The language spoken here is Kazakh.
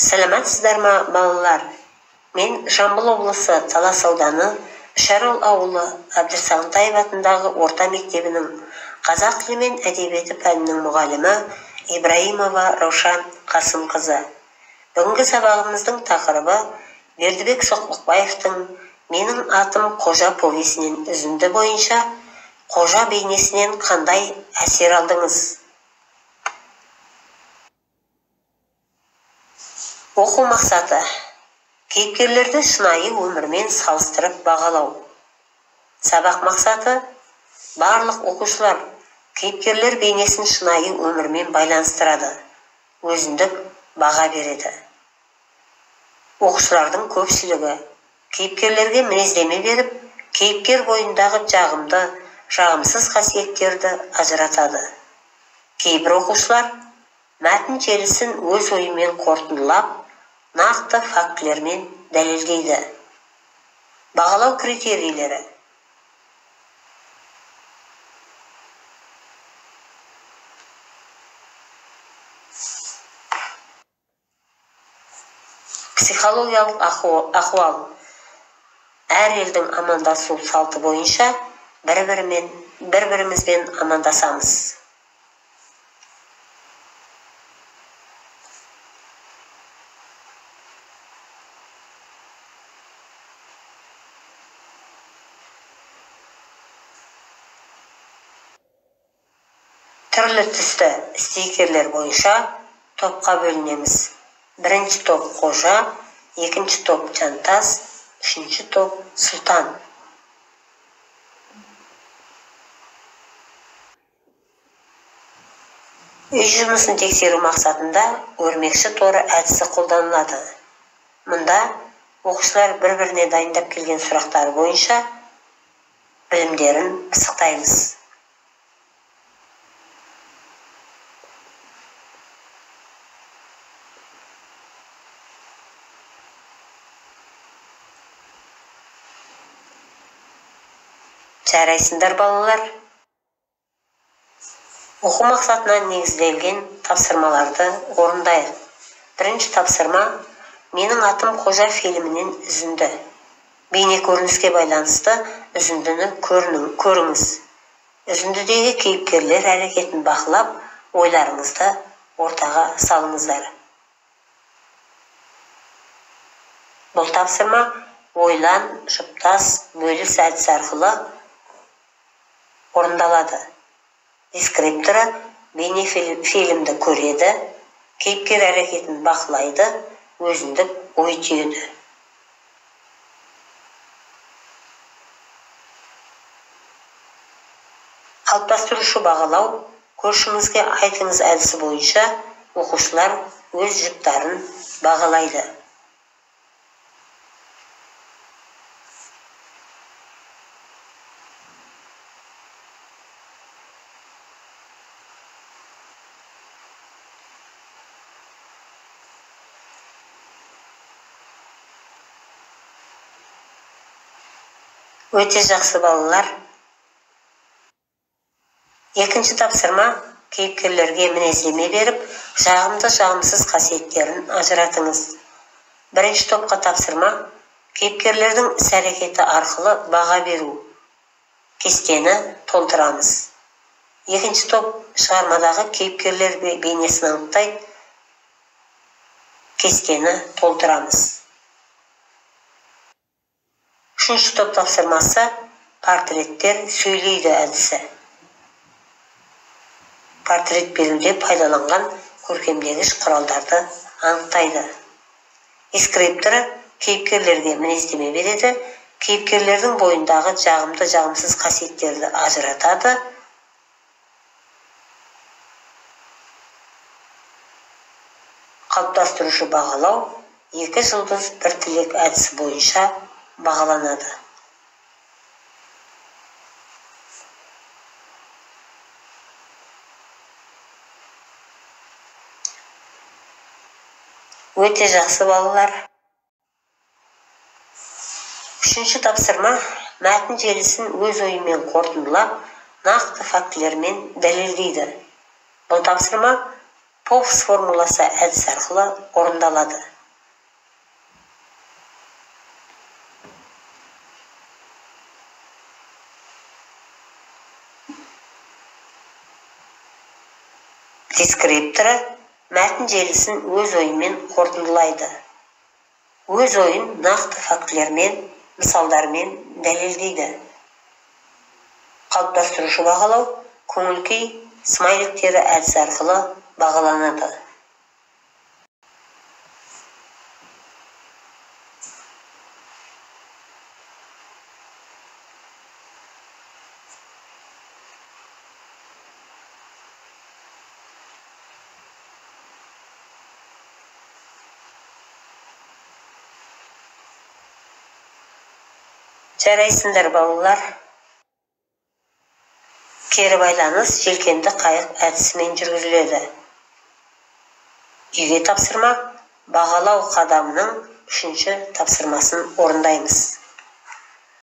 Сәлеметсіздер ме, балалар? Мен Жамбыл облысы Талас ауданы Үшарал ауылы Әбдірсағынтаев атындағы орта мектебінің қазақ тілі мен әдебиеті пәнінің мұғалімі Ибраимова Раушан Қасымқызы. Бүгінгі сабағымыздың тақырыбы Бердібек Соқпақбаевтың «Менің атым Қожа» повесінен үзінді бойынша Қожа бейнесінен қандай әсер алдыңыз? Оқу мақсаты: кейіпкерлерді шынайы өмірмен салыстырып бағалау. Сабақ мақсаты: барлық оқушылар кейіпкерлер бейнесін шынайы өмірмен байланыстырады, өзіндік баға береді. Оқушылардың көпшілігі кейіпкерлерге мінездеме беріп, кейіпкер бойындағы жағымды, жағымсыз қасиеттерді ажыратады. Кейбір оқушылар мәтін желісін өз ойымен қорытындылап, нақты фактілермен дәлелдейді. Бағалау критерийлері: психологиялық ахуал: әр елдің амандасу салты бойынша бір-бірімізбен амандасамыз. Түрлі түсті стикерлер бойынша топқа бөлінеміз. Бірінші топ Қожа, екінші топ Жантас, үшінші топ Сұлтан. Үй жұмысын тексеру мақсатында өрмекші торы әдісі қолданылады. Мұнда оқушылар бір-біріне дайындап келген сұрақтар бойынша білімдерін пысықтаймыз. Жарайсыңдар, балалар. Оқу мақсатына негізделген тапсырмаларды орындайық. Бірінші тапсырма: «Менің атым Қожа» фильмінен үзінді. Бейне көрініске байланысты үзіндіні көріңіз. Үзіндідегі кейіпкерлер әрекетін бақылап, ойларыңызды ортаға салыңыздар. Бұл тапсырма ойлан, жұптас, бөліс әдісі арқылы орындалады. Дескрипторы бейне фильмді көреді, кейіпкер әрекетін бақылайды, өзіндік ой түйеді. Қалыптастырушы бағалау: көршіңізге айтыңыз әдісі бойынша оқушылар өз жұптарын бағалайды. Өте жақсы, балалар. Екінші тапсырма: кейіпкерлерге мінездеме беріп, жағымды, жағымсыз қасиеттерін ажыратыңыз. Бірінші топқа тапсырма: кейіпкерлердің іс-әрекеті арқылы баға беру. Кестені толтырамыз. Екінші топ шығармадағы кейіпкерлер бейнесін анықтайды. Кестені толтырамыз. Үшінші топ тапсырмасы портреттер сөйлейді әдісі. Портрет беруде пайдаланған көркемдегіш құралдарды анықтайды. Дескрипторы кейіпкерлерге мінездеме береді, кейіпкерлердің бойындағы жағымды, жағымсыз қасиеттерді ажыратады. Қалыптастырушы бағалау 2 жұлдыз 1 тілек әдісі бойынша бағаланады. Өте жақсы, балалар. Үшінші тапсырма: мәтін желісін өз ойымен қорытындылап, нақты фактілермен дәлелдейді. Бұл тапсырма Попс формуласы әдіс арқылы орындалады. Дескрипторы мәтін желісін өз ойымен қорытындылайды. Өз ойын нақты фактілермен, мысалдармен дәлелдейді. Қалыптастырушы бағалау көңіл-күй смайликтері әдісі арқылы бағаланады. Жарайсыңдар балалар. Кері байланыс желкенді қайық әдісімен жүргізіледі. Үйге тапсырма бағалау қадамының 3-ші тапсырмасын орындаймыз.